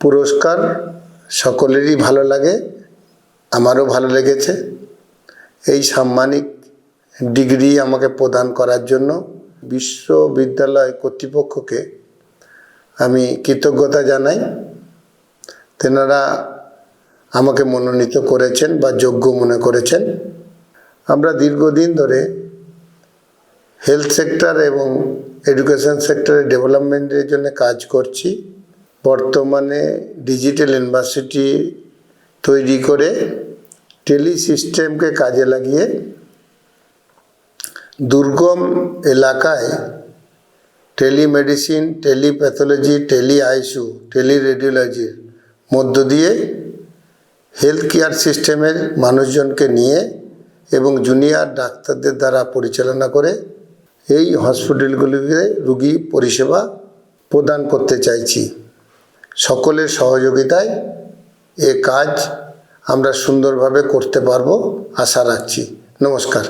পুরস্কার সকলেরই ভালো লাগে, আমারও ভালো লেগেছে। এই সাম্মানিক ডিগ্রি আমাকে প্রদান করার জন্য বিশ্ববিদ্যালয় কর্তৃপক্ষকে আমি কৃতজ্ঞতা জানাই। তেনারা আমাকে মনোনীত করেছেন বা যোগ্য মনে করেছেন। আমরা দীর্ঘদিন ধরে হেলথ সেক্টর এবং এডুকেশন সেক্টরে ডেভেলপমেন্টের জন্য কাজ করছি। বর্তমানে ডিজিটাল ইউনিভার্সিটি তৈরি করে টেলি সিস্টেমকে কাজে লাগিয়ে দুর্গম এলাকায় telemedicine, telepathology, tele ICU, tele রেডিওলজির মধ্য দিয়ে হেলথ কেয়ার সিস্টেমের মানুষজনকে নিয়ে এবং জুনিয়র ডাক্তারদের দ্বারা পরিচালনা করে এই হসপিটালগুলিতে রোগী পরিষেবা প্রদান করতে চাইছি। সকলের সহযোগিতায় এ কাজ আমরা সুন্দরভাবে করতে পারবো আশা রাখছি। নমস্কার।